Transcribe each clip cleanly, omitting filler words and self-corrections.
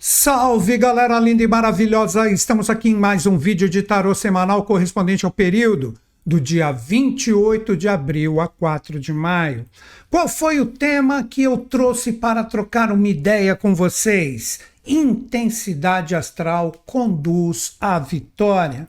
Salve, galera linda e maravilhosa! Estamos aqui em mais um vídeo de tarô semanal correspondente ao período do dia 28 de abril a 4 de maio. Qual foi o tema que eu trouxe para trocar uma ideia com vocês? Intensidade astral conduz à vitória.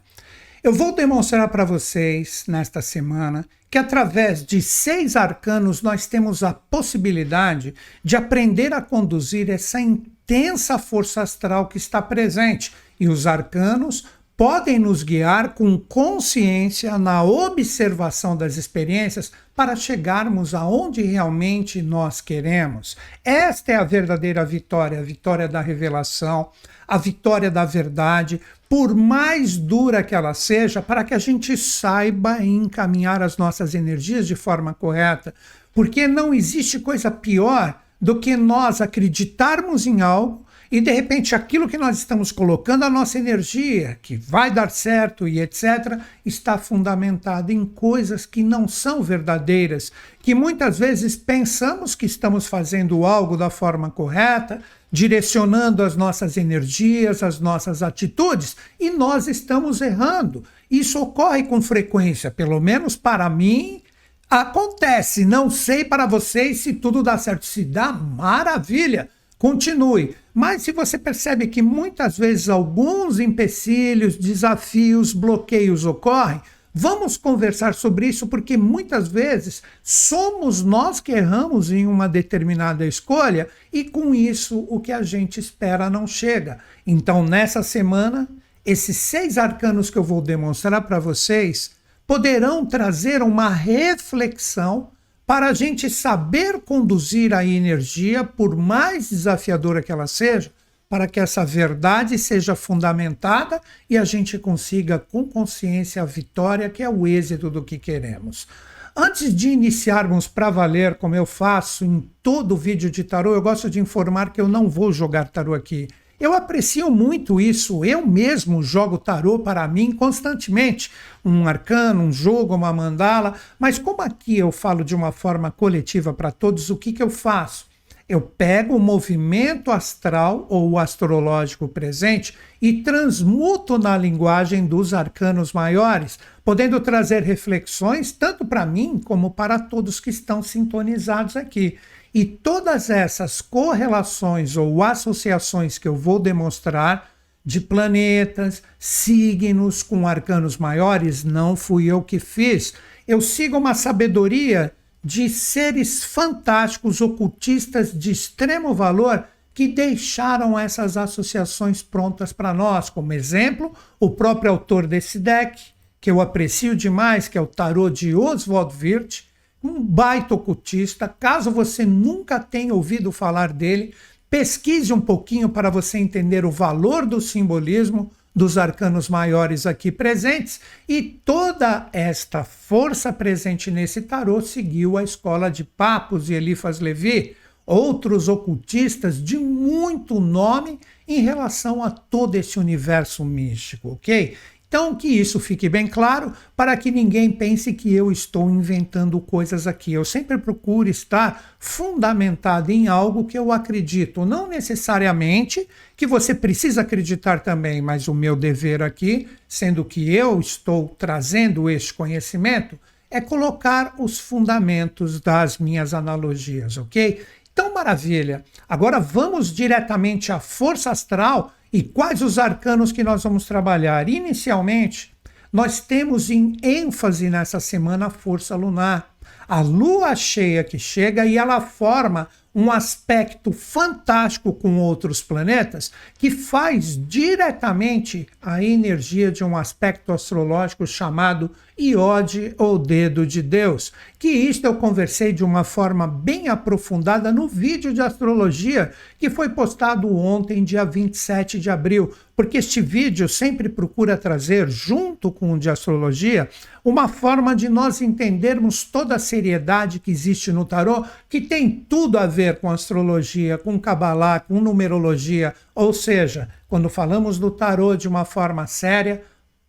Eu vou demonstrar para vocês, nesta semana, que através de 6 arcanos nós temos a possibilidade de aprender a conduzir essa intensa força astral que está presente. E os arcanos podem nos guiar com consciência na observação das experiências para chegarmos aonde realmente nós queremos. Esta é a verdadeira vitória, a vitória da revelação, a vitória da verdade, por mais dura que ela seja, para que a gente saiba encaminhar as nossas energias de forma correta, porque não existe coisa pior do que nós acreditarmos em algo e de repente aquilo que nós estamos colocando a nossa energia, que vai dar certo e etc., está fundamentado em coisas que não são verdadeiras, que muitas vezes pensamos que estamos fazendo algo da forma correta, direcionando as nossas energias, as nossas atitudes, e nós estamos errando. Isso ocorre com frequência, pelo menos para mim, acontece. Não sei para vocês se tudo dá certo. Se dá, maravilha, continue. Mas se você percebe que muitas vezes alguns empecilhos, desafios, bloqueios ocorrem, vamos conversar sobre isso, porque muitas vezes somos nós que erramos em uma determinada escolha e com isso o que a gente espera não chega. Então nessa semana, esses 6 arcanos que eu vou demonstrar para vocês poderão trazer uma reflexão para a gente saber conduzir a energia, por mais desafiadora que ela seja, para que essa verdade seja fundamentada e a gente consiga com consciência a vitória, que é o êxito do que queremos. Antes de iniciarmos para valer, como eu faço em todo vídeo de tarô, eu gosto de informar que eu não vou jogar tarô aqui. Eu aprecio muito isso, eu mesmo jogo tarô para mim constantemente, um arcano, um jogo, uma mandala, mas como aqui eu falo de uma forma coletiva para todos, o que eu faço? Eu pego o movimento astral ou astrológico presente e transmuto na linguagem dos arcanos maiores, podendo trazer reflexões tanto para mim como para todos que estão sintonizados aqui. E todas essas correlações ou associações que eu vou demonstrar de planetas, signos com arcanos maiores, não fui eu que fiz. Eu sigo uma sabedoria de seres fantásticos, ocultistas de extremo valor, que deixaram essas associações prontas para nós. Como exemplo, o próprio autor desse deck, que eu aprecio demais, que é o tarô de Oswald Wirth, um baita ocultista. Caso você nunca tenha ouvido falar dele, pesquise um pouquinho para você entender o valor do simbolismo dos arcanos maiores aqui presentes, e toda esta força presente nesse tarô seguiu a escola de Papos e Eliphas Levi, outros ocultistas de muito nome em relação a todo esse universo místico, ok? Então que isso fique bem claro, para que ninguém pense que eu estou inventando coisas aqui. Eu sempre procuro estar fundamentado em algo que eu acredito. Não necessariamente que você precisa acreditar também, mas o meu dever aqui, sendo que eu estou trazendo este conhecimento, é colocar os fundamentos das minhas analogias, ok? Então, maravilha. Agora vamos diretamente à força astral. E quais os arcanos que nós vamos trabalhar? Inicialmente, nós temos em ênfase nessa semana a força lunar. A lua cheia que chega e ela forma um aspecto fantástico com outros planetas que faz diretamente a energia de um aspecto astrológico chamado Iode ou Dedo de Deus, que isto eu conversei de uma forma bem aprofundada no vídeo de astrologia que foi postado ontem, dia 27 de abril, porque este vídeo sempre procura trazer, junto com o de astrologia, uma forma de nós entendermos toda a seriedade que existe no tarô, que tem tudo a ver com astrologia, com cabalá, com numerologia, ou seja, quando falamos do tarô de uma forma séria,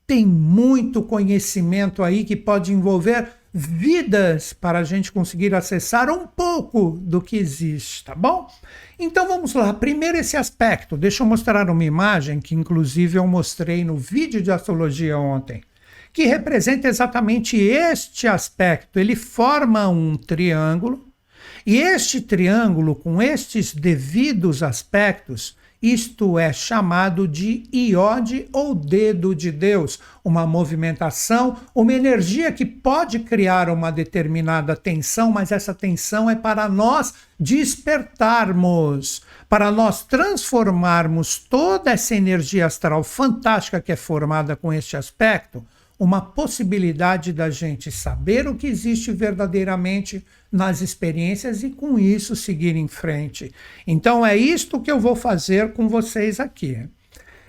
tem muito conhecimento aí que pode envolver vidas para a gente conseguir acessar um pouco do que existe, tá bom? Então vamos lá, primeiro esse aspecto, deixa eu mostrar uma imagem que inclusive eu mostrei no vídeo de astrologia ontem, que representa exatamente este aspecto. Ele forma um triângulo, e este triângulo, com estes devidos aspectos, isto é chamado de iode ou dedo de Deus, uma movimentação, uma energia que pode criar uma determinada tensão, mas essa tensão é para nós despertarmos, para nós transformarmos toda essa energia astral fantástica que é formada com este aspecto, uma possibilidade da gente saber o que existe verdadeiramente nas experiências e com isso seguir em frente. Então é isto que eu vou fazer com vocês aqui.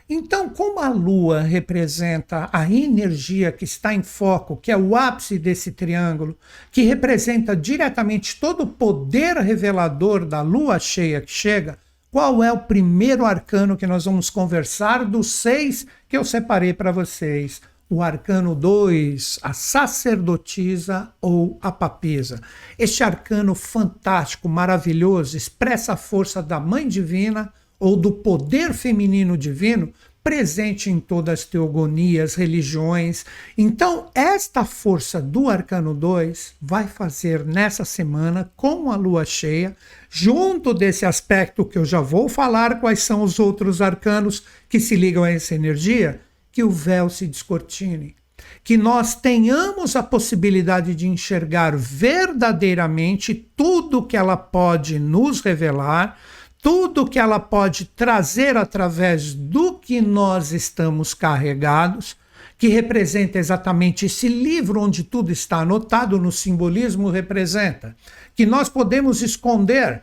Então, como a Lua representa a energia que está em foco, que é o ápice desse triângulo, que representa diretamente todo o poder revelador da Lua cheia que chega, qual é o primeiro arcano que nós vamos conversar dos 6 que eu separei para vocês? O arcano 2, a sacerdotisa ou a papisa. Este arcano fantástico, maravilhoso, expressa a força da Mãe Divina ou do poder feminino divino presente em todas as teogonias, religiões. Então, esta força do arcano 2 vai fazer nessa semana, com a lua cheia, junto desse aspecto que eu já vou falar, quais são os outros arcanos que se ligam a essa energia, que o véu se descortine, que nós tenhamos a possibilidade de enxergar verdadeiramente tudo que ela pode nos revelar, tudo que ela pode trazer através do que nós estamos carregados, que representa exatamente esse livro onde tudo está anotado, no simbolismo representa, que nós podemos esconder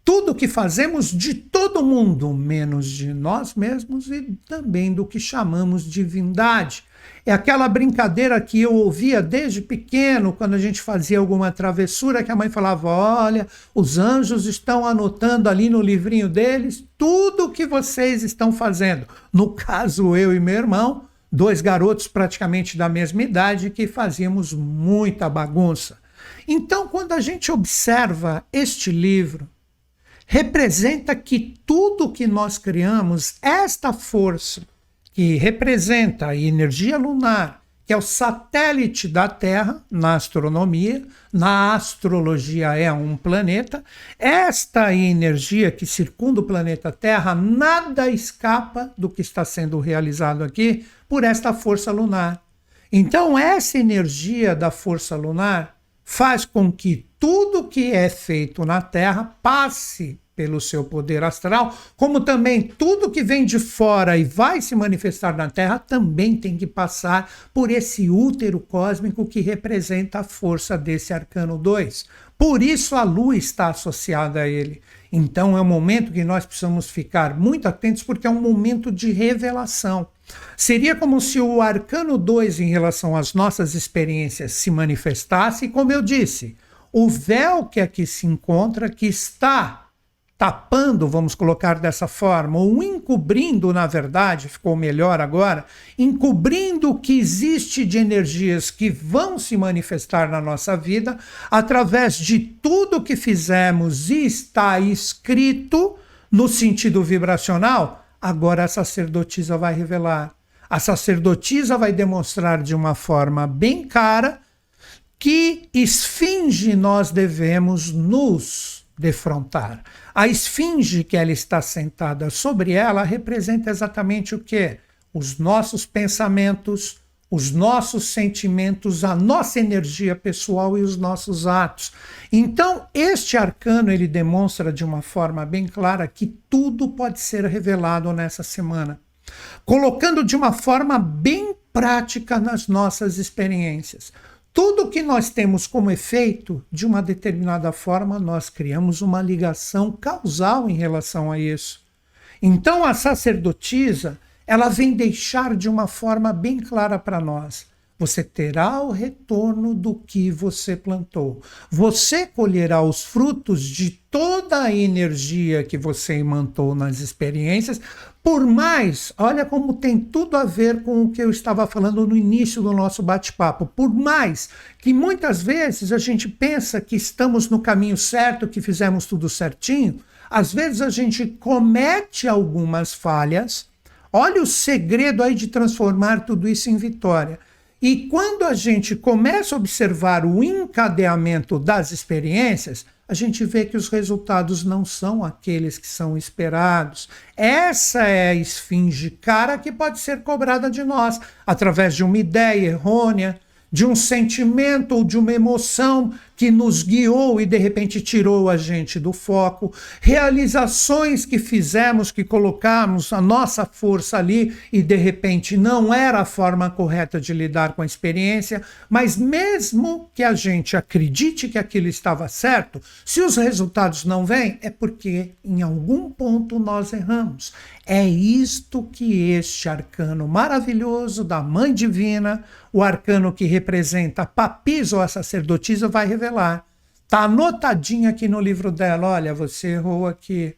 tudo que fazemos de todo mundo, menos de nós mesmos e também do que chamamos de divindade. É aquela brincadeira que eu ouvia desde pequeno, quando a gente fazia alguma travessura, que a mãe falava, olha, os anjos estão anotando ali no livrinho deles tudo o que vocês estão fazendo. No caso, eu e meu irmão, 2 garotos praticamente da mesma idade, que fazíamos muita bagunça. Então, quando a gente observa este livro, representa que tudo que nós criamos, esta força que representa a energia lunar, que é o satélite da Terra na astronomia, na astrologia é um planeta, esta energia que circunda o planeta Terra, nada escapa do que está sendo realizado aqui por esta força lunar. Então essa energia da força lunar faz com que tudo que é feito na Terra passe pelo seu poder astral, como também tudo que vem de fora e vai se manifestar na Terra também tem que passar por esse útero cósmico que representa a força desse arcano 2. Por isso a Lua está associada a ele. Então é um momento que nós precisamos ficar muito atentos, porque é um momento de revelação. Seria como se o arcano 2 em relação às nossas experiências se manifestasse, e como eu disse, o véu que aqui se encontra, que está tapando, vamos colocar dessa forma, ou encobrindo, na verdade, ficou melhor agora, encobrindo o que existe de energias que vão se manifestar na nossa vida através de tudo que fizemos e está escrito no sentido vibracional. Agora a sacerdotisa vai revelar. A sacerdotisa vai demonstrar de uma forma bem clara que esfinge nós devemos nos defrontar. A esfinge que ela está sentada sobre ela representa exatamente o quê? Os nossos pensamentos, os nossos sentimentos, a nossa energia pessoal e os nossos atos. Então, este arcano ele demonstra de uma forma bem clara que tudo pode ser revelado nessa semana, colocando de uma forma bem prática nas nossas experiências. Tudo que nós temos como efeito, de uma determinada forma, nós criamos uma ligação causal em relação a isso. Então, a sacerdotisa, ela vem deixar de uma forma bem clara para nós. você terá o retorno do que você plantou. Você colherá os frutos de toda a energia que você imantou nas experiências, por mais, olha como tem tudo a ver com o que eu estava falando no início do nosso bate-papo, por mais que muitas vezes a gente pensa que estamos no caminho certo, que fizemos tudo certinho, às vezes a gente comete algumas falhas. Olha o segredo aí de transformar tudo isso em vitória. E quando a gente começa a observar o encadeamento das experiências, a gente vê que os resultados não são aqueles que são esperados. Essa é a esfinge cara que pode ser cobrada de nós, através de uma ideia errônea, de um sentimento ou de uma emoção que nos guiou e de repente tirou a gente do foco, realizações que fizemos, que colocamos a nossa força ali e de repente não era a forma correta de lidar com a experiência, mas mesmo que a gente acredite que aquilo estava certo, se os resultados não vêm, é porque em algum ponto nós erramos. É isto que este arcano maravilhoso da Mãe Divina, o arcano que representa a papisa ou a sacerdotisa, vai revelar. Está anotadinho aqui no livro dela. Olha, você errou aqui.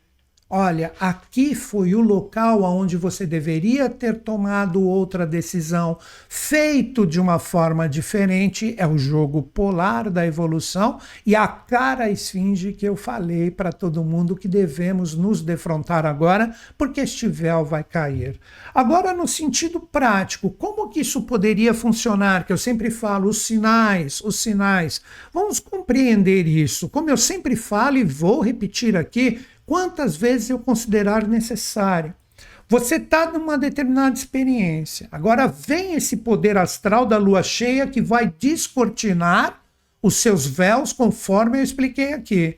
Olha, aqui foi o local onde você deveria ter tomado outra decisão, feito de uma forma diferente. É o jogo polar da evolução e a cara esfinge que eu falei para todo mundo que devemos nos defrontar agora, porque este véu vai cair. Agora, no sentido prático, como que isso poderia funcionar? Que eu sempre falo, os sinais. Vamos compreender isso. Como eu sempre falo e vou repetir aqui, quantas vezes eu considerar necessário. Você está numa determinada experiência. Agora vem esse poder astral da lua cheia que vai descortinar os seus véus, conforme eu expliquei aqui.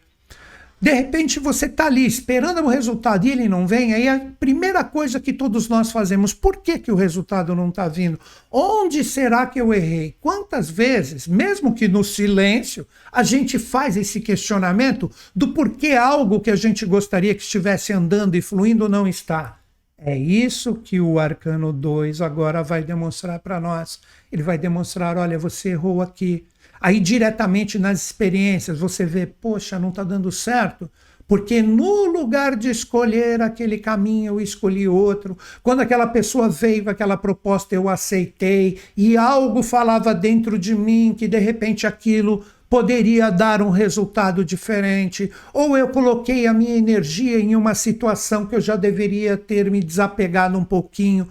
De repente você está ali esperando o resultado e ele não vem, aí a primeira coisa que todos nós fazemos, por que o resultado não está vindo? Onde será que eu errei? Quantas vezes, mesmo que no silêncio, a gente faz esse questionamento do porquê algo que a gente gostaria que estivesse andando e fluindo não está? É isso que o Arcano 2 agora vai demonstrar para nós. Ele vai demonstrar, olha, você errou aqui. Aí diretamente nas experiências você vê, poxa, não está dando certo, porque no lugar de escolher aquele caminho eu escolhi outro. Quando aquela pessoa veio com aquela proposta eu aceitei e algo falava dentro de mim que de repente aquilo poderia dar um resultado diferente, ou eu coloquei a minha energia em uma situação que eu já deveria ter me desapegado um pouquinho.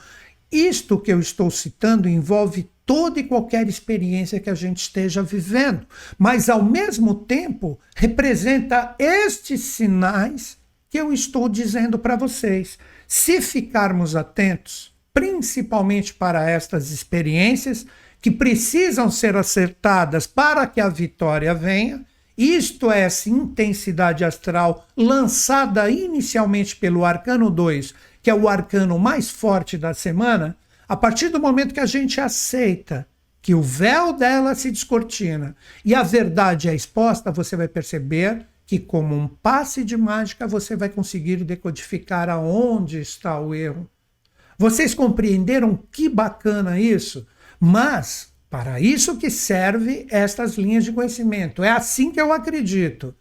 Isto que eu estou citando envolve toda e qualquer experiência que a gente esteja vivendo, mas ao mesmo tempo representa estes sinais que eu estou dizendo para vocês. Se ficarmos atentos, principalmente para estas experiências que precisam ser acertadas para que a vitória venha, isto é essa intensidade astral lançada inicialmente pelo Arcano 2, que é o arcano mais forte da semana. A partir do momento que a gente aceita que o véu dela se descortina e a verdade é exposta, você vai perceber que, como um passe de mágica, você vai conseguir decodificar aonde está o erro. Vocês compreenderam que bacana isso? Mas, para isso que serve estas linhas de conhecimento. É assim que eu acredito.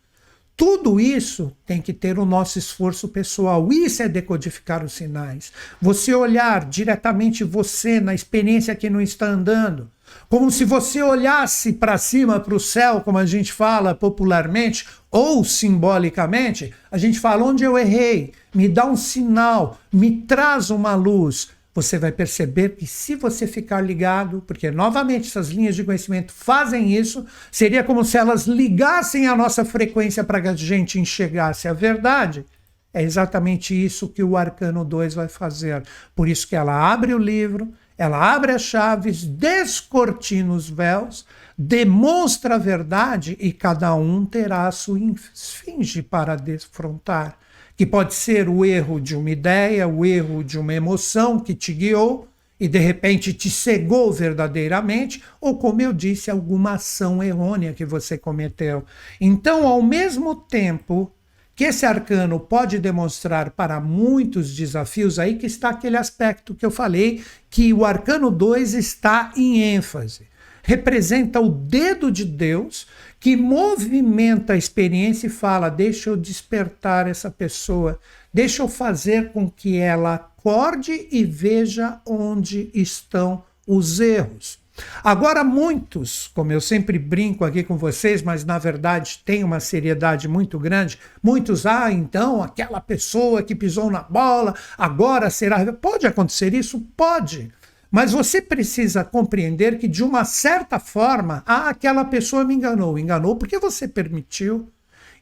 Tudo isso tem que ter o nosso esforço pessoal. Isso é decodificar os sinais. Você olhar diretamente você na experiência que não está andando. Como se você olhasse para cima, para o céu, como a gente fala popularmente, ou simbolicamente, a gente fala, onde eu errei, me dá um sinal, me traz uma luz. Você vai perceber que se você ficar ligado, porque novamente essas linhas de conhecimento fazem isso, seria como se elas ligassem a nossa frequência para que a gente enxergasse a verdade. É exatamente isso que o Arcano 2 vai fazer. Por isso que ela abre o livro, ela abre as chaves, descortina os véus, demonstra a verdade e cada um terá a sua esfinge para defrontar. Que pode ser o erro de uma ideia, o erro de uma emoção que te guiou e de repente te cegou verdadeiramente, ou como eu disse, alguma ação errônea que você cometeu. Então, ao mesmo tempo que esse arcano pode demonstrar para muitos desafios, aí que está aquele aspecto que eu falei, que o arcano 2 está em ênfase. Representa o dedo de Deus que movimenta a experiência e fala: deixa eu despertar essa pessoa, deixa eu fazer com que ela acorde e veja onde estão os erros. Agora, muitos, como eu sempre brinco aqui com vocês, mas na verdade tem uma seriedade muito grande, muitos, então aquela pessoa que pisou na bola agora será... Pode acontecer isso? Pode. Mas você precisa compreender que, de uma certa forma, aquela pessoa me enganou. Enganou porque você permitiu.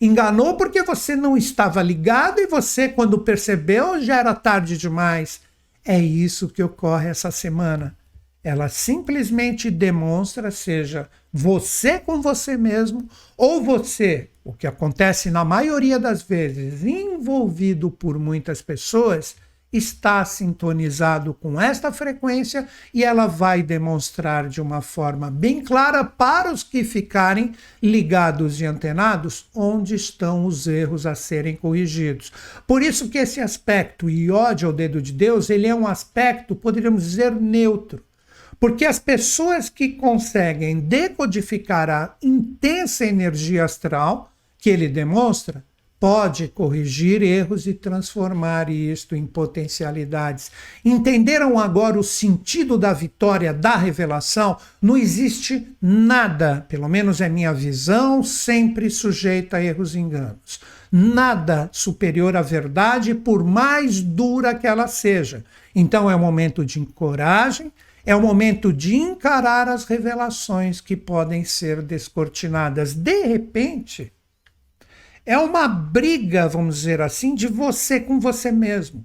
Enganou porque você não estava ligado e você, quando percebeu, já era tarde demais. É isso que ocorre essa semana. Ela simplesmente demonstra, seja você com você mesmo, ou você, o que acontece na maioria das vezes, envolvido por muitas pessoas, está sintonizado com esta frequência e ela vai demonstrar de uma forma bem clara para os que ficarem ligados e antenados onde estão os erros a serem corrigidos. Por isso que esse aspecto iode ao dedo de Deus, ele é um aspecto, poderíamos dizer, neutro. Porque as pessoas que conseguem decodificar a intensa energia astral que ele demonstra, pode corrigir erros e transformar isto em potencialidades. Entenderam agora o sentido da vitória, da revelação? Não existe nada, pelo menos é minha visão, sempre sujeita a erros e enganos. Nada superior à verdade, por mais dura que ela seja. Então é um momento de coragem, é o momento de encarar as revelações que podem ser descortinadas. De repente, é uma briga, vamos dizer assim, de você com você mesmo.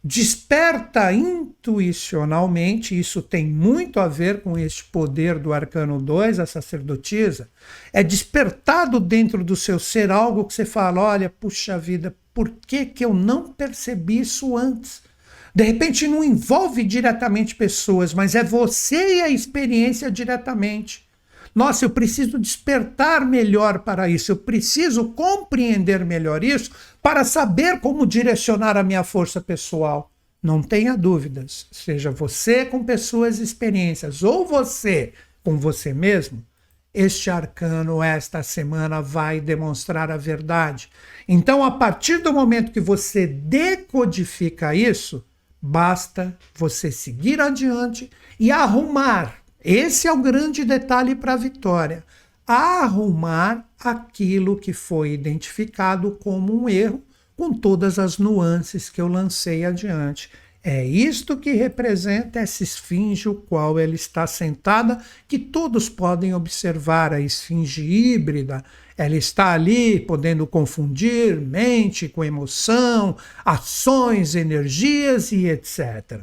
Desperta intuicionalmente, isso tem muito a ver com este poder do Arcano 2, a sacerdotisa. É despertado dentro do seu ser algo que você fala: olha, puxa vida, por que eu não percebi isso antes? De repente não envolve diretamente pessoas, mas é você e a experiência diretamente. Nossa, eu preciso despertar melhor para isso, eu preciso compreender melhor isso para saber como direcionar a minha força pessoal. Não tenha dúvidas, seja você com pessoas e experiências ou você com você mesmo, este arcano esta semana vai demonstrar a verdade. Então, a partir do momento que você decodifica isso, basta você seguir adiante e arrumar. Esse é o grande detalhe para a vitória. Arrumar aquilo que foi identificado como um erro, com todas as nuances que eu lancei adiante. É isto que representa essa esfinge, o qual ela está sentada, que todos podem observar, a esfinge híbrida. Ela está ali podendo confundir mente com emoção, ações, energias e etc.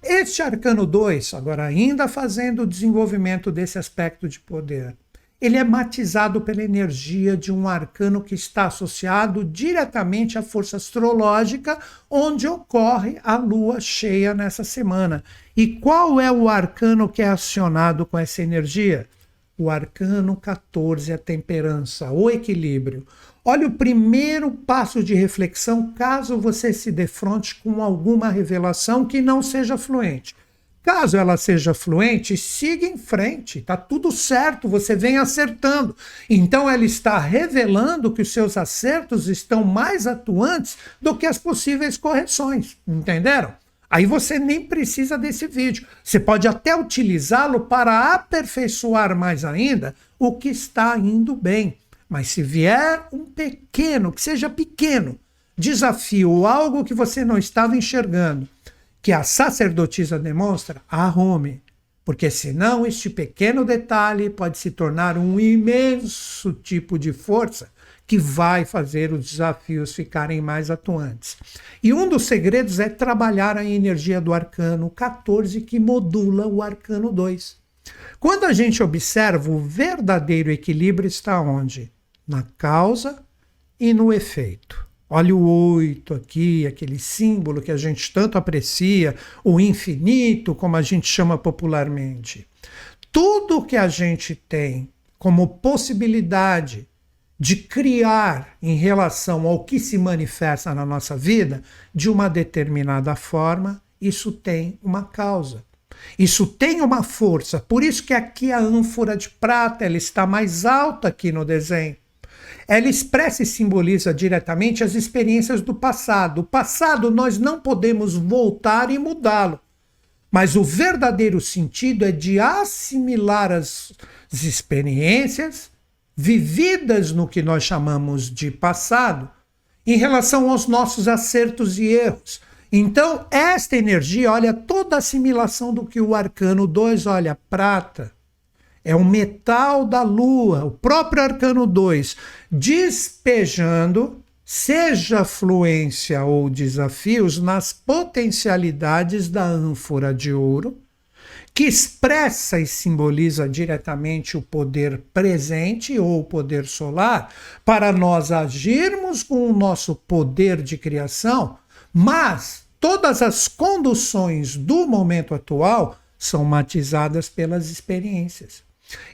Este arcano 2, agora ainda fazendo o desenvolvimento desse aspecto de poder, ele é matizado pela energia de um arcano que está associado diretamente à força astrológica, onde ocorre a lua cheia nessa semana. E qual é o arcano que é acionado com essa energia? O arcano 14, a temperança, o equilíbrio. Olha o primeiro passo de reflexão caso você se defronte com alguma revelação que não seja fluente. Caso ela seja fluente, siga em frente, está tudo certo, você vem acertando. Então ela está revelando que os seus acertos estão mais atuantes do que as possíveis correções, entenderam? Aí você nem precisa desse vídeo, você pode até utilizá-lo para aperfeiçoar mais ainda o que está indo bem. Mas se vier um pequeno, que seja pequeno, desafio ou algo que você não estava enxergando, que a sacerdotisa demonstra, arrume. Porque senão este pequeno detalhe pode se tornar um imenso tipo de força que vai fazer os desafios ficarem mais atuantes. E um dos segredos é trabalhar a energia do arcano 14, que modula o arcano 2. Quando a gente observa, o verdadeiro equilíbrio está onde? Na causa e no efeito. Olha o 8 aqui, aquele símbolo que a gente tanto aprecia, o infinito, como a gente chama popularmente. Tudo que a gente tem como possibilidade de criar em relação ao que se manifesta na nossa vida de uma determinada forma, isso tem uma causa. Isso tem uma força. Por isso que aqui a ânfora de prata ela está mais alta aqui no desenho. Ela expressa e simboliza diretamente as experiências do passado. O passado nós não podemos voltar e mudá-lo. Mas o verdadeiro sentido é de assimilar as experiências vividas no que nós chamamos de passado em relação aos nossos acertos e erros. Então, esta energia, olha, toda a assimilação do que o Arcano 2, olha, prata, é o metal da lua, o próprio Arcano 2, despejando, seja fluência ou desafios, nas potencialidades da ânfora de ouro, que expressa e simboliza diretamente o poder presente ou o poder solar, para nós agirmos com o nosso poder de criação, mas todas as conduções do momento atual são matizadas pelas experiências.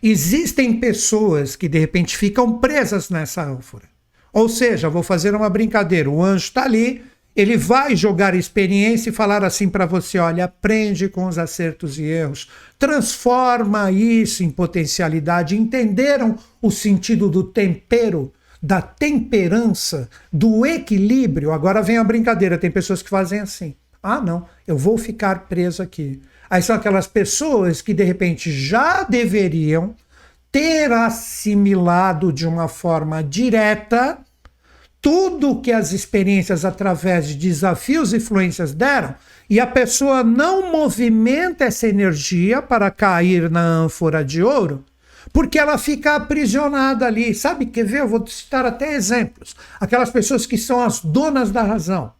Existem pessoas que de repente ficam presas nessa ânfora. Ou seja, vou fazer uma brincadeira, o anjo está ali, ele vai jogar experiência e falar assim para você, olha, aprende com os acertos e erros, transforma isso em potencialidade. Entenderam o sentido do tempero, da temperança, do equilíbrio? Agora vem a brincadeira, tem pessoas que fazem assim, ah não, eu vou ficar preso aqui. Aí são aquelas pessoas que de repente já deveriam ter assimilado de uma forma direta tudo que as experiências através de desafios e influências deram, e a pessoa não movimenta essa energia para cair na ânfora de ouro, porque ela fica aprisionada ali. Sabe, quer ver? Eu vou citar até exemplos. Aquelas pessoas que são as donas da razão.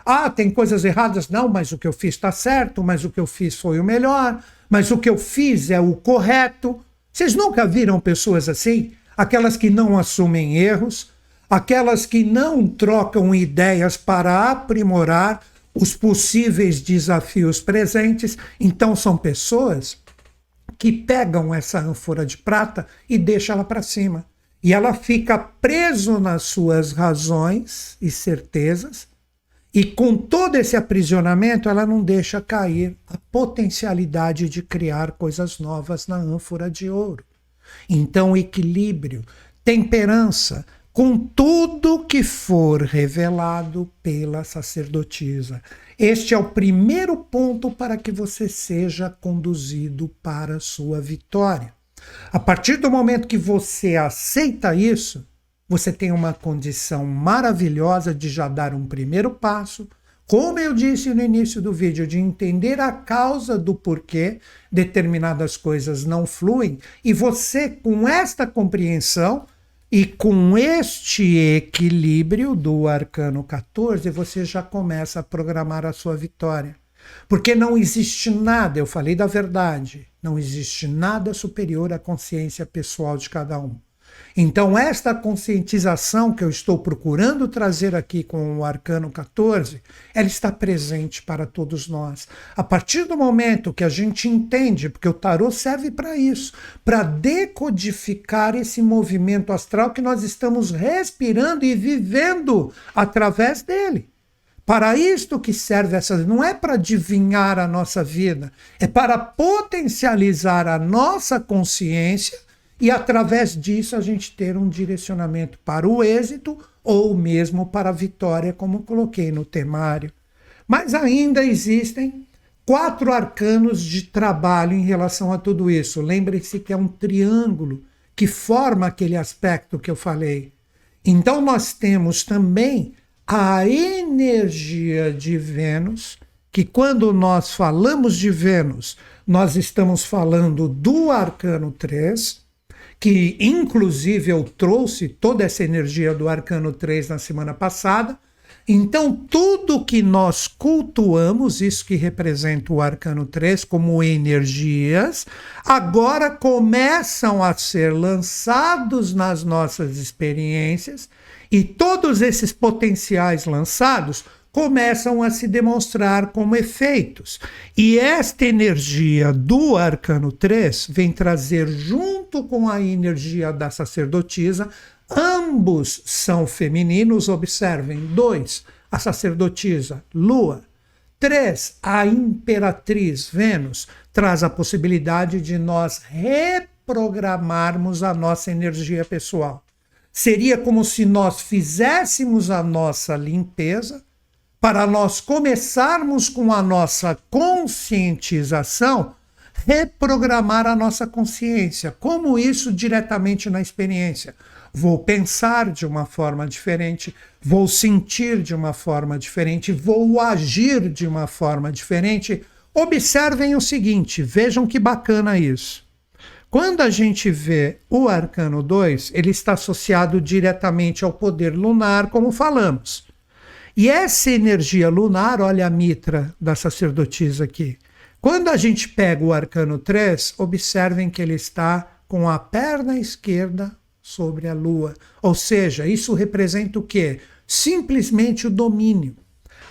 Ah, tem coisas erradas? Não, mas o que eu fiz está certo, mas o que eu fiz foi o melhor, mas o que eu fiz é o correto. Vocês nunca viram pessoas assim? Aquelas que não assumem erros, aquelas que não trocam ideias para aprimorar os possíveis desafios presentes. Então são pessoas que pegam essa ânfora de prata e deixam ela para cima. E ela fica preso nas suas razões e certezas, e com todo esse aprisionamento ela não deixa cair a potencialidade de criar coisas novas na ânfora de ouro. Então equilíbrio, temperança, com tudo que for revelado pela sacerdotisa. Este é o primeiro ponto para que você seja conduzido para a sua vitória. A partir do momento que você aceita isso, você tem uma condição maravilhosa de já dar um primeiro passo, como eu disse no início do vídeo, de entender a causa do porquê determinadas coisas não fluem, e você, com esta compreensão, e com este equilíbrio do Arcano 14, você já começa a programar a sua vitória. Porque não existe nada, eu falei da verdade, não existe nada superior à consciência pessoal de cada um. Então esta conscientização que eu estou procurando trazer aqui com o Arcano 14, ela está presente para todos nós. A partir do momento que a gente entende, porque o tarô serve para isso, para decodificar esse movimento astral que nós estamos respirando e vivendo através dele. Para isto que serve essa, não é para adivinhar a nossa vida, é para potencializar a nossa consciência e através disso a gente ter um direcionamento para o êxito ou mesmo para a vitória, como coloquei no temário. Mas ainda existem 4 arcanos de trabalho em relação a tudo isso. Lembre-se que é um triângulo que forma aquele aspecto que eu falei. Então nós temos também a energia de Vênus, que quando nós falamos de Vênus, nós estamos falando do Arcano 3, que inclusive eu trouxe toda essa energia do Arcano 3 na semana passada. Então tudo que nós cultuamos, isso que representa o Arcano 3 como energias, agora começam a ser lançados nas nossas experiências, e todos esses potenciais lançados começam a se demonstrar como efeitos. E esta energia do Arcano 3 vem trazer, junto com a energia da sacerdotisa, Ambos são femininos, observem. 2, a sacerdotisa, Lua. 3, a imperatriz, Vênus, traz a possibilidade de nós reprogramarmos a nossa energia pessoal. Seria como se nós fizéssemos a nossa limpeza para nós começarmos com a nossa conscientização, reprogramar a nossa consciência. Como isso diretamente na experiência? Vou pensar de uma forma diferente, vou sentir de uma forma diferente, vou agir de uma forma diferente. Observem o seguinte, vejam que bacana isso. Quando a gente vê o arcano 2, ele está associado diretamente ao poder lunar, como falamos. E essa energia lunar, olha a mitra da sacerdotisa aqui. Quando a gente pega o arcano 3, observem que ele está com a perna esquerda sobre a lua. Ou seja, isso representa o quê? Simplesmente o domínio.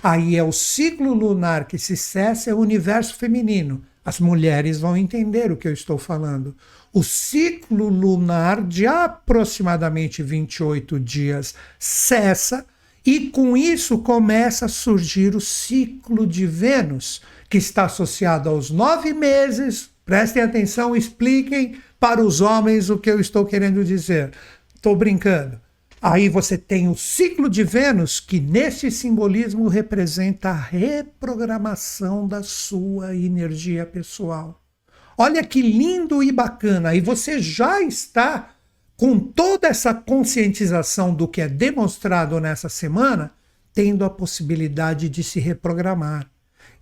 Aí é o ciclo lunar que se cessa, é o universo feminino. As mulheres vão entender o que eu estou falando. O ciclo lunar de aproximadamente 28 dias cessa e com isso começa a surgir o ciclo de Vênus, que está associado aos 9 meses. Prestem atenção, expliquem para os homens o que eu estou querendo dizer. Estou brincando. Aí você tem o ciclo de Vênus, que nesse simbolismo representa a reprogramação da sua energia pessoal. Olha que lindo e bacana. Aí você já está com toda essa conscientização do que é demonstrado nessa semana, tendo a possibilidade de se reprogramar.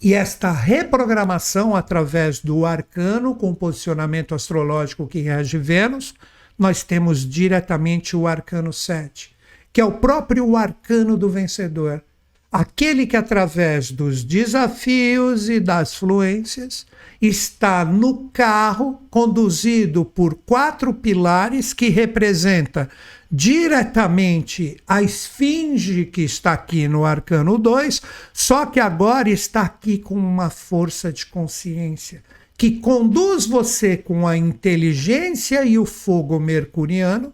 E esta reprogramação através do arcano com posicionamento astrológico que rege Vênus, nós temos diretamente o arcano 7, que é o próprio arcano do vencedor. Aquele que através dos desafios e das fluências está no carro conduzido por 4 pilares que representa diretamente a esfinge que está aqui no arcano 2, só que agora está aqui com uma força de consciência que conduz você com a inteligência e o fogo mercuriano,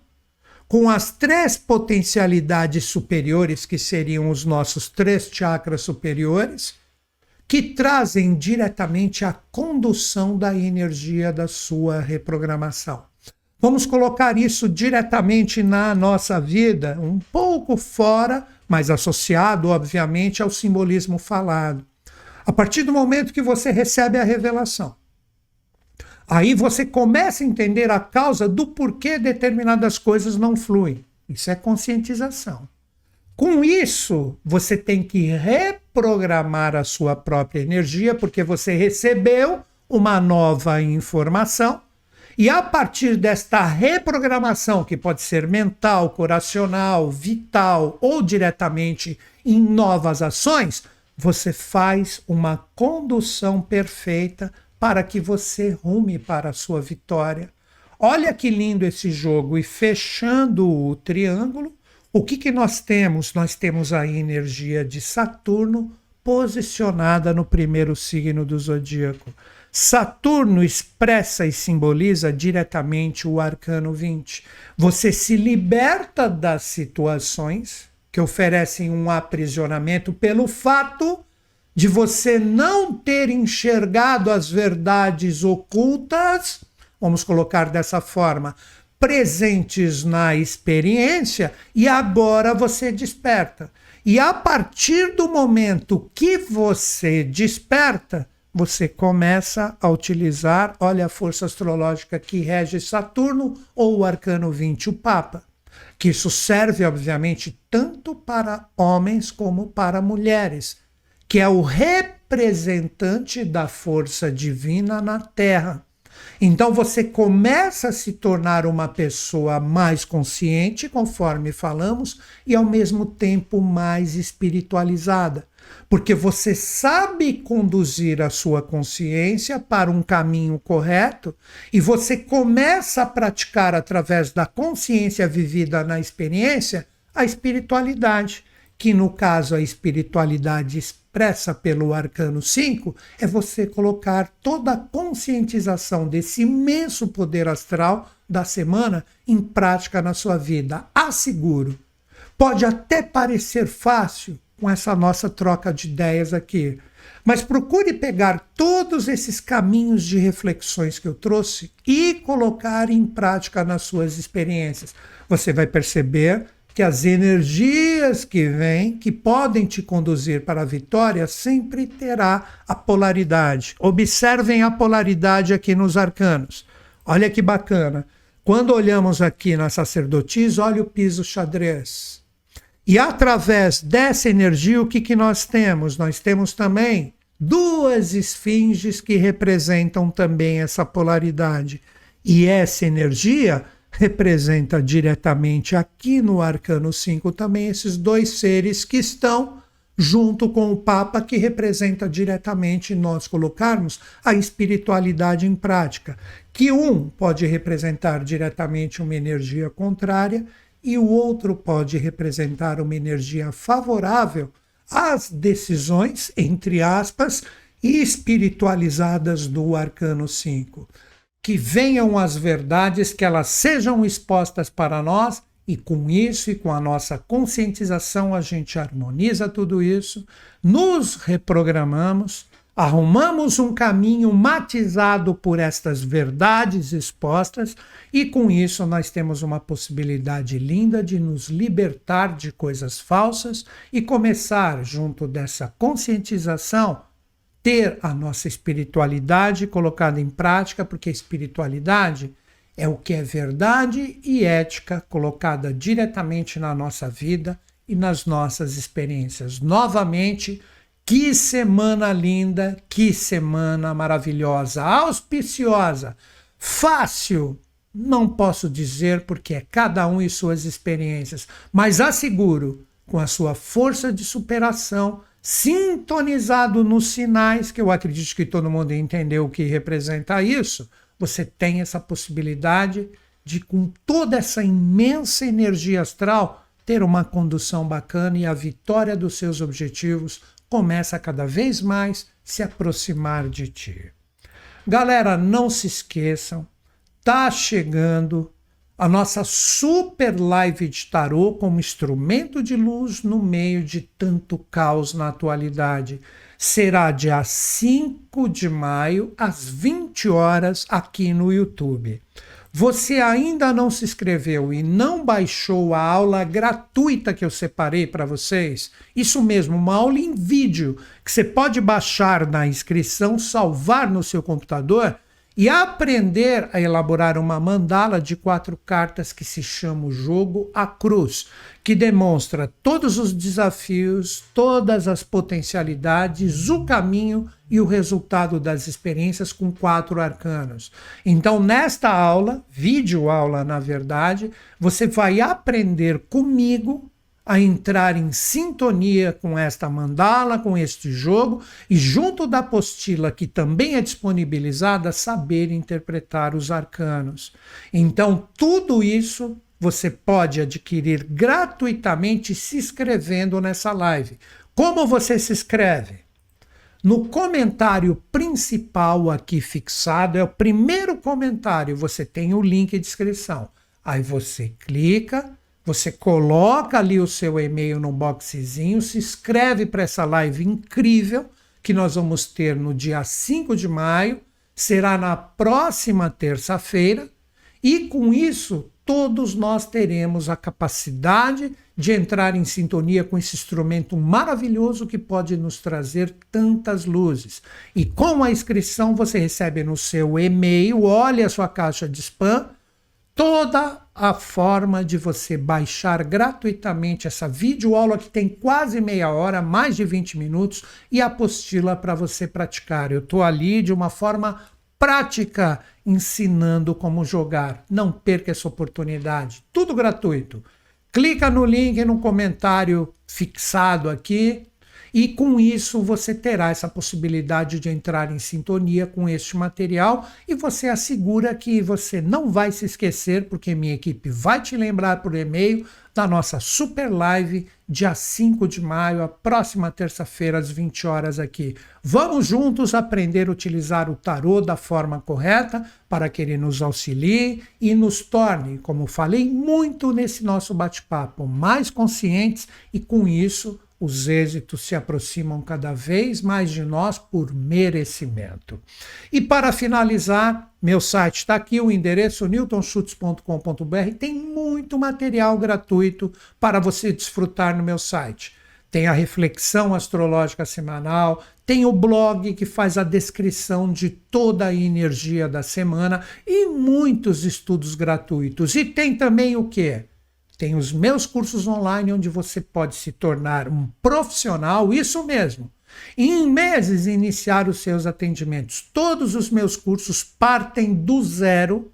com as 3 potencialidades superiores, que seriam os nossos 3 chakras superiores, que trazem diretamente a condução da energia da sua reprogramação. Vamos colocar isso diretamente na nossa vida, um pouco fora, mas associado, obviamente, ao simbolismo falado. A partir do momento que você recebe a revelação, aí você começa a entender a causa do porquê determinadas coisas não fluem. Isso é conscientização. Com isso, você tem que reprogramar a sua própria energia, porque você recebeu uma nova informação, e a partir desta reprogramação, que pode ser mental, coracional, vital ou diretamente em novas ações, você faz uma condução perfeita para que você rume para a sua vitória. Olha que lindo esse jogo. E fechando o triângulo, o que nós temos? Nós temos a energia de Saturno posicionada no primeiro signo do zodíaco. Saturno expressa e simboliza diretamente o arcano 20. Você se liberta das situações que oferecem um aprisionamento pelo fato de você não ter enxergado as verdades ocultas, vamos colocar dessa forma, presentes na experiência, e agora você desperta. E a partir do momento que você desperta, você começa a utilizar, olha a força astrológica que rege Saturno ou o arcano 20, o Papa. Que isso serve, obviamente, tanto para homens como para mulheres, que é o representante da força divina na Terra. Então você começa a se tornar uma pessoa mais consciente, conforme falamos, e ao mesmo tempo mais espiritualizada. Porque você sabe conduzir a sua consciência para um caminho correto e você começa a praticar através da consciência vivida na experiência a espiritualidade, que no caso a espiritualidade expressa expressa pelo Arcano 5 é você colocar toda a conscientização desse imenso poder astral da semana em prática na sua vida. Asseguro. Pode até parecer fácil com essa nossa troca de ideias aqui, mas procure pegar todos esses caminhos de reflexões que eu trouxe e colocar em prática nas suas experiências. Você vai perceber que as energias que vêm, que podem te conduzir para a vitória, sempre terá a polaridade. Observem a polaridade aqui nos arcanos. Olha que bacana. Quando olhamos aqui na sacerdotisa, olha o piso xadrez. E através dessa energia, o que nós temos? Nós temos também duas esfinges que representam também essa polaridade. E essa energia representa diretamente aqui no Arcano 5 também esses dois seres que estão junto com o Papa, que representa diretamente nós colocarmos a espiritualidade em prática, que um pode representar diretamente uma energia contrária e o outro pode representar uma energia favorável às decisões, entre aspas, espiritualizadas do Arcano 5. Que venham as verdades, que elas sejam expostas para nós, e com isso e com a nossa conscientização a gente harmoniza tudo isso, nos reprogramamos, arrumamos um caminho matizado por estas verdades expostas e com isso nós temos uma possibilidade linda de nos libertar de coisas falsas e começar, junto dessa conscientização, ter a nossa espiritualidade colocada em prática, porque a espiritualidade é o que é verdade e ética colocada diretamente na nossa vida e nas nossas experiências. Novamente, que semana linda, que semana maravilhosa, auspiciosa, fácil, não posso dizer porque é cada um e suas experiências, mas asseguro, com a sua força de superação, sintonizado nos sinais, que eu acredito que todo mundo entendeu o que representa isso, você tem essa possibilidade de, com toda essa imensa energia astral, ter uma condução bacana e a vitória dos seus objetivos começa a cada vez mais se aproximar de ti. Galera, não se esqueçam, tá chegando a nossa super live de tarô como instrumento de luz no meio de tanto caos na atualidade. Será dia 5 de maio, às 20 horas, aqui no YouTube. Você ainda não se inscreveu e não baixou a aula gratuita que eu separei para vocês? Isso mesmo, uma aula em vídeo que você pode baixar na inscrição, salvar no seu computador e aprender a elaborar uma mandala de 4 cartas que se chama o Jogo à Cruz, que demonstra todos os desafios, todas as potencialidades, o caminho e o resultado das experiências com 4 arcanos. Então, nesta aula, videoaula na verdade, você vai aprender comigo a entrar em sintonia com esta mandala, com este jogo, e junto da apostila que também é disponibilizada, saber interpretar os arcanos. Então, tudo isso você pode adquirir gratuitamente se inscrevendo nessa live. Como você se inscreve? No comentário principal aqui fixado, é o primeiro comentário, você tem o link de inscrição. Aí você clica, você coloca ali o seu e-mail no boxezinho, se inscreve para essa live incrível que nós vamos ter no dia 5 de maio, será na próxima terça-feira, e com isso todos nós teremos a capacidade de entrar em sintonia com esse instrumento maravilhoso que pode nos trazer tantas luzes. E com a inscrição você recebe no seu e-mail, olha a sua caixa de spam, toda a forma de você baixar gratuitamente essa videoaula que tem quase meia hora, mais de 20 minutos, e a apostila para você praticar. Eu estou ali de uma forma prática, ensinando como jogar. Não perca essa oportunidade. Tudo gratuito. Clica no link no comentário fixado aqui E com isso você terá essa possibilidade de entrar em sintonia com este material e você assegura que você não vai se esquecer, porque minha equipe vai te lembrar por e-mail da nossa super live dia 5 de maio, a próxima terça-feira às 20 horas aqui. Vamos juntos aprender a utilizar o tarô da forma correta para que ele nos auxilie e nos torne, como falei muito nesse nosso bate-papo, mais conscientes e com isso os êxitos se aproximam cada vez mais de nós por merecimento. E para finalizar, meu site está aqui, o endereço newtonschutz.com.br. Tem muito material gratuito para você desfrutar no meu site. Tem a reflexão astrológica semanal, tem o blog que faz a descrição de toda a energia da semana e muitos estudos gratuitos. E tem também o quê? Tem os meus cursos online onde você pode se tornar um profissional, isso mesmo. E em meses iniciar os seus atendimentos. Todos os meus cursos partem do zero,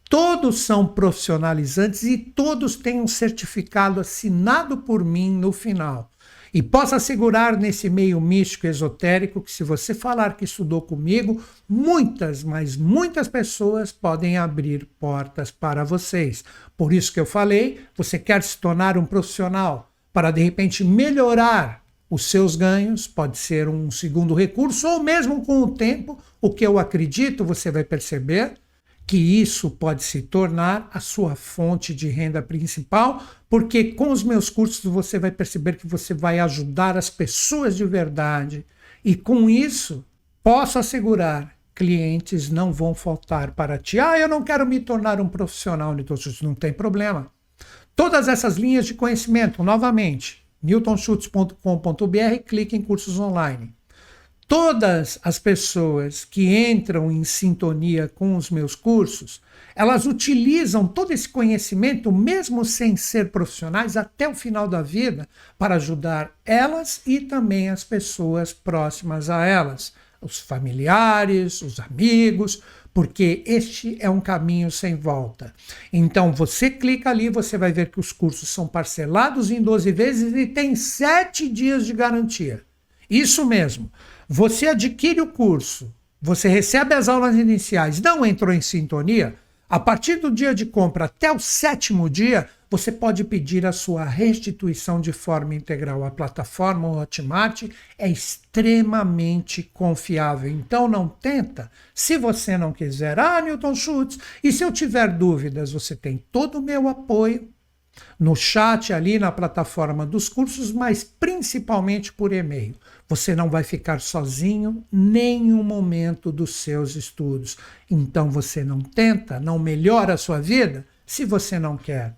todos são profissionalizantes e todos têm um certificado assinado por mim no final. E posso assegurar nesse meio místico esotérico que se você falar que estudou comigo, muitas, mas muitas pessoas podem abrir portas para vocês. Por isso que eu falei, você quer se tornar um profissional para de repente melhorar os seus ganhos, pode ser um segundo recurso, ou mesmo com o tempo, o que eu acredito, você vai perceber que isso pode se tornar a sua fonte de renda principal, porque com os meus cursos você vai perceber que você vai ajudar as pessoas de verdade e com isso posso assegurar, clientes não vão faltar para ti. Eu não quero me tornar um profissional, não tem problema. Todas essas linhas de conhecimento, novamente, newtonschutz.com.br, clique em cursos online. Todas as pessoas que entram em sintonia com os meus cursos, elas utilizam todo esse conhecimento, mesmo sem ser profissionais, até o final da vida, para ajudar elas e também as pessoas próximas a elas, os familiares, os amigos, porque este é um caminho sem volta. Então você clica ali, você vai ver que os cursos são parcelados em 12 vezes e tem 7 dias de garantia. Isso mesmo. Você adquire o curso, você recebe as aulas iniciais, não entrou em sintonia? A partir do dia de compra até o 7º dia, você pode pedir a sua restituição de forma integral. A plataforma Hotmart é extremamente confiável, então não tenta. Se você não quiser, Newton Schutz, e se eu tiver dúvidas, você tem todo o meu apoio no chat ali na plataforma dos cursos, mas principalmente por e-mail. Você não vai ficar sozinho em nenhum momento dos seus estudos. Então você não tenta, não melhora a sua vida se você não quer.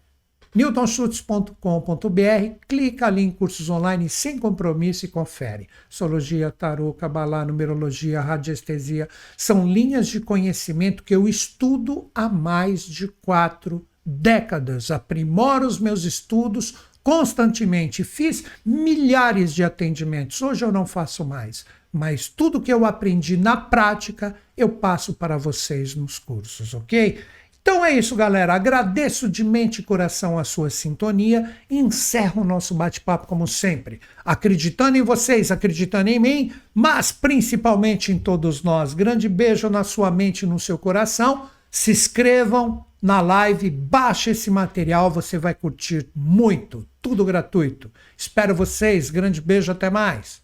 newtonschutz.com.br, clica ali em cursos online sem compromisso e confere. Astrologia, tarô, cabalá, numerologia, radiestesia, são linhas de conhecimento que eu estudo há mais de 4 décadas. Aprimoro os meus estudos constantemente. Fiz milhares de atendimentos. Hoje eu não faço mais. Mas tudo que eu aprendi na prática, eu passo para vocês nos cursos, ok? Então é isso, galera. Agradeço de mente e coração a sua sintonia e encerro o nosso bate-papo como sempre. Acreditando em vocês, acreditando em mim, mas principalmente em todos nós. Grande beijo na sua mente e no seu coração. Se inscrevam na live, baixe esse material, você vai curtir muito. Tudo gratuito. Espero vocês. Grande beijo, até mais.